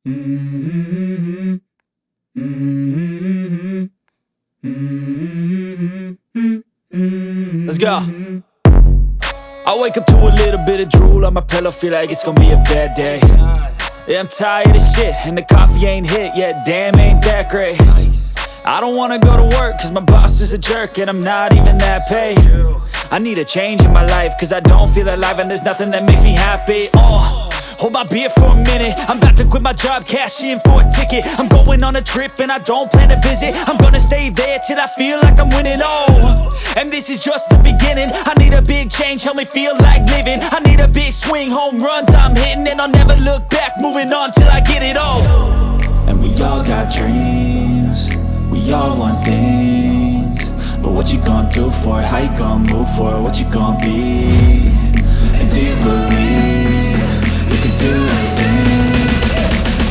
Let's go. I wake up to a little bit of drool on my pillow, feel like it's gonna be a bad day. Yeah, I'm tired of shit, and the coffee ain't hit yet, damn ain't that great. I don't wanna go to work, cause my boss is a jerk, and I'm not even that paid. I need a change in my life, cause I don't feel alive, and there's nothing that makes me happy. Hold my beer for a minute, I'm about to quit my job, cash in for a ticket. I'm going on a trip and I don't plan to visit. I'm gonna stay there till I feel like I'm winning, and this is just the beginning. I need a big change, help me feel like living. I need a big swing, home runs I'm hitting, and I'll never look back, moving on till I get it all. And we all got dreams, we all want things, but what you gonna do for it? How you gonna move for it? What you gonna be? And do you believe you can do anything?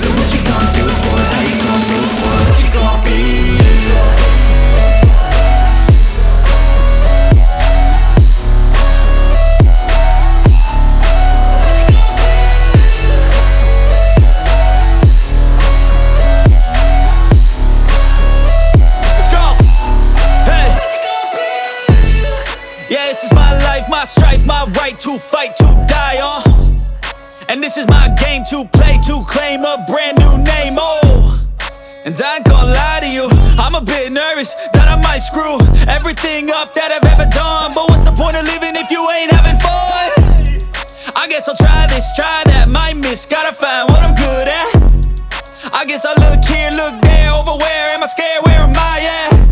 But what you gonna do for it? How you gonna move for it? What you gonna be? My strife, my right to fight, to die on. And this is my game to play, to claim a brand new name, And I ain't gonna lie to you, I'm a bit nervous that I might screw everything up that I've ever done. But what's the point of living if you ain't having fun? I guess I'll try this, try that, might miss, gotta find what I'm good at. I guess I look here, look there, over where am I scared, where am I at?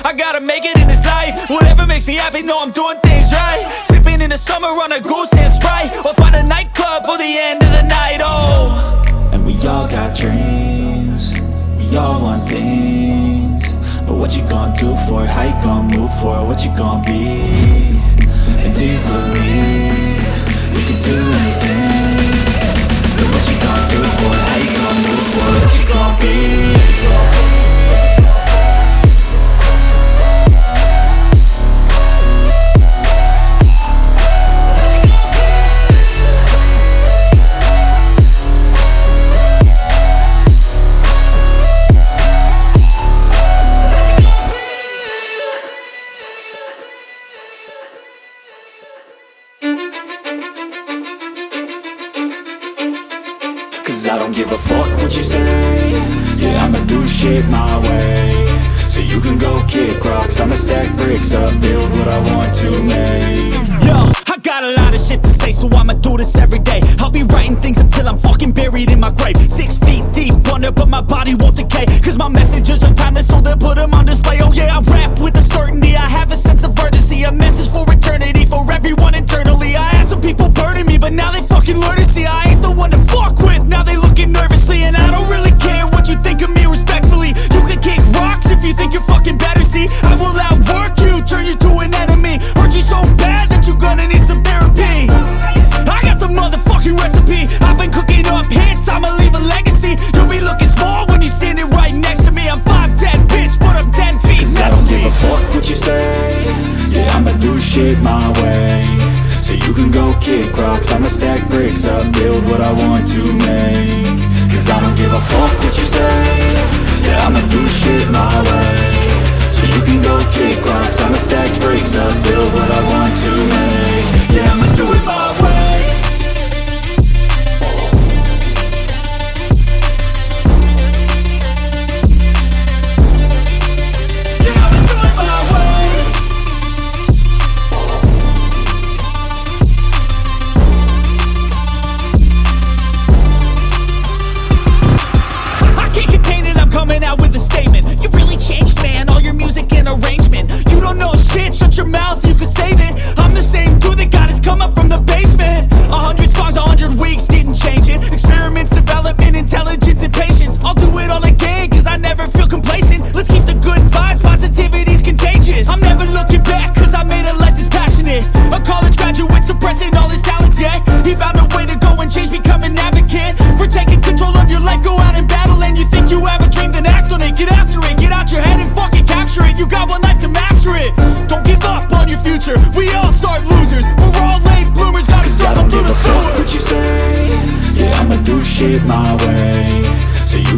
I gotta make it in this life, whatever makes me happy, know I'm doing things right. Sipping in the summer on a goose and Sprite, or find a nightclub for the end of the night, And we all got dreams, we all want things, but what you gonna do for it? How you gonna move for it? What you gonna be? And do you believe you can do anything? But what you gonna do for it? How you gonna move for it? What you gonna be? I don't give a fuck what you say. Yeah, I'ma do shit my way. So you can go kick rocks, I'ma stack bricks up, build what I want to make. Yo, I got a lot of shit to say, so I'ma do this every day. I'll be writing things until I'm fucking buried in my grave. 6 feet deep under, but my body won't decay, cause my messages are timeless, so they'll put them on display. Oh yeah, I rap with a certainty, I have a sense of urgency, a message for eternity, for everyone internally. I had some people burning me, but now they fucking learn to see I ain't the one to fuck with. Now they looking nervously, and I don't really care what you think of me, respectfully. You can kick rocks if you think you're fucking better, see I will outwork you, turn you to an enemy, hurt you so bad that you're gonna need some therapy. I got the motherfucking recipe, I've been cooking up hits, I'ma leave a legacy. You'll be looking small when you're standing right next to me. I'm 5'10", bitch, but I'm 10 feet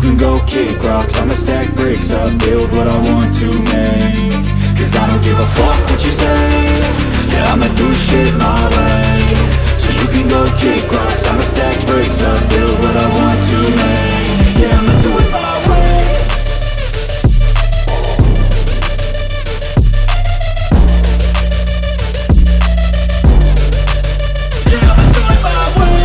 can go kick rocks, I'ma stack bricks up, build what I want to make. Cause I don't give a fuck what you say, yeah, I'ma do shit my way. So you can go kick rocks, I'ma stack bricks up, build what I want to make. Yeah, I'ma do it my way. Yeah, I'ma do it my way.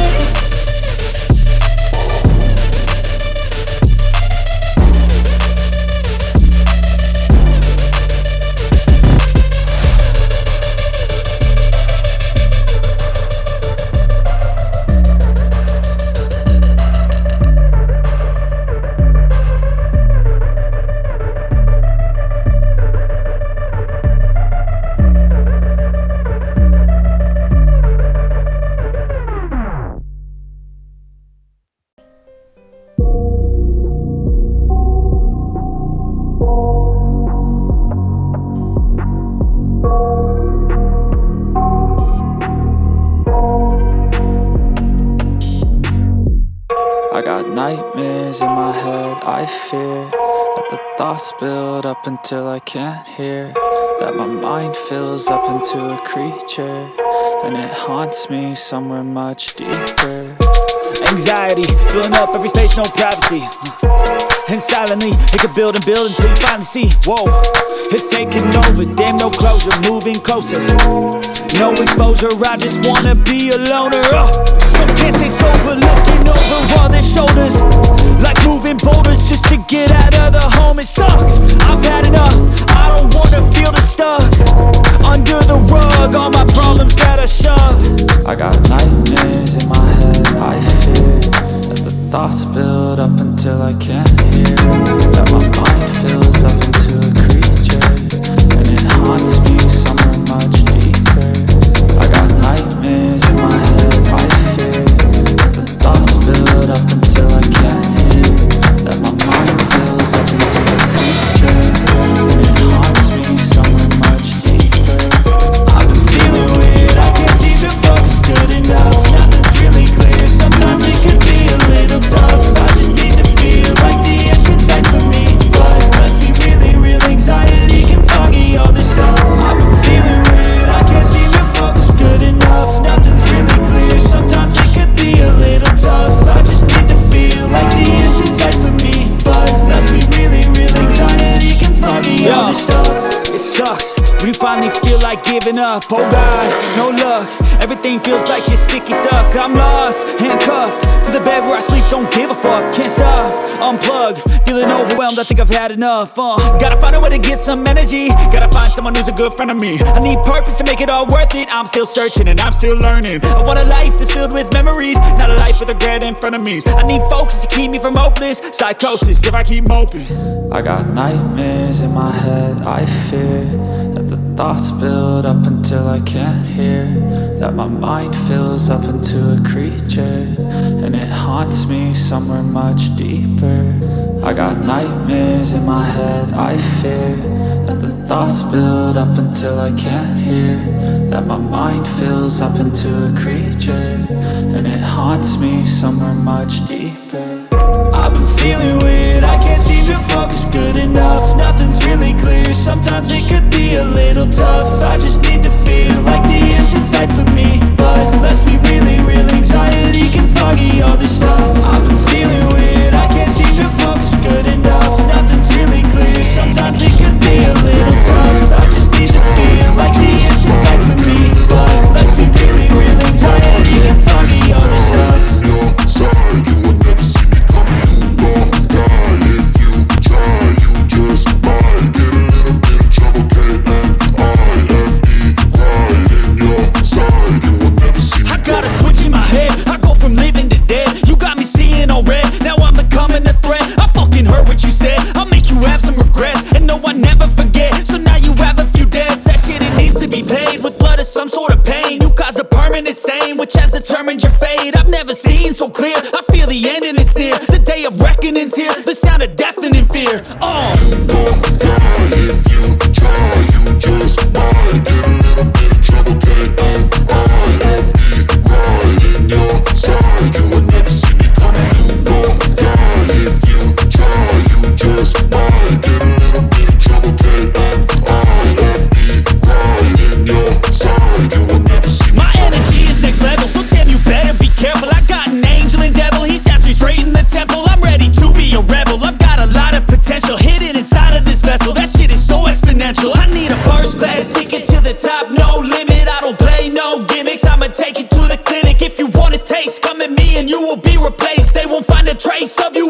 I got nightmares in my head, I fear that the thoughts build up until I can't hear, that my mind fills up into a creature, and it haunts me somewhere much deeper. Anxiety, filling up every space, no privacy. And silently, it could build and build until you finally see, whoa, it's taking over, damn no closure, moving closer. No exposure, I just wanna be a loner. Some can't stay sober, looking over all their shoulders, like moving boulders just to get out of the home. It sucks, I've had enough, I don't wanna feel the stuck under the rug, all my problems that I shove. I got nightmares in my head, I fear that the thoughts build up until I can't hear, that my mind fills up into a creature, and it haunts me somewhere much deeper. I got nightmares in my head, I fear that the thoughts build up until I can't hear, that my mind fills up into a creature, and it haunts me somewhere much deeper. I've been feeling weird, I can't seem to focus good enough, nothing's really clear, sometimes it can be a little tough. I just need to feel like the end's inside for me, but let's be really real, anxiety can foggy all this stuff. I've been feeling weird, I can't seem to focus good enough, nothing's really clear, sometimes it could be a little tough. I just need to feel like the end's inside for me, but let's be really real, anxiety can foggy all this stuff. It sucks when you finally feel like giving up. Oh God, no luck, everything feels like you're sticky stuck. I'm lost, handcuffed to the bed where I sleep, don't give a fuck. Can't stop, unplug, feeling overwhelmed, I think I've had enough. Gotta find a way to get some energy, gotta find someone who's a good friend of me. I need purpose to make it all worth it, I'm still searching and I'm still learning. I want a life that's filled with memories, not a life with regret in front of me. I need focus to keep me from hopeless psychosis if I keep moping. I got nightmares in my head, I fear that the thoughts build up until I can't hear, that my mind fills up into a creature, and it haunts me somewhere much deeper. I got nightmares in my head, I fear that the thoughts build up until I can't hear, that my mind fills up into a creature, and it haunts me somewhere much deeper. I've been feeling weird, I can't seem to focus good enough, nothing's really clear, sometimes it could be a little tough. I just need to feel like the end's inside for me, but let's be really real, anxiety can foggy all this stuff. I've been feeling weird, I can't seem to focus good enough, nothing's really clear, sometimes it could be a little tough. I just need to feel like the end's inside for me, but let's be really real, anxiety can foggy all this stuff. Side, you will never see me coming, you gon' die if you try, you just might get a little bit of trouble, K-N-I-F-E, right in your side, you will never see me. I got a switch in my head, I go from living to dead, you got me seeing all red, now I'm becoming a threat. I fucking heard what you said, I'll make you have some regrets, and no, I never forget, so now you have a few debts, that shit it needs to be paid, with blood or some sort of pain, you caused a permanent stain, which has determined your fate. I've never seen so clear, I feel the end and it's near, the day of reckoning's here, the sound of deafening fear. You gon' die if you try, you just might get a little bit of trouble, K-N-I-F-E, right in your side, you will never see me coming, you gon' die if you try. sub you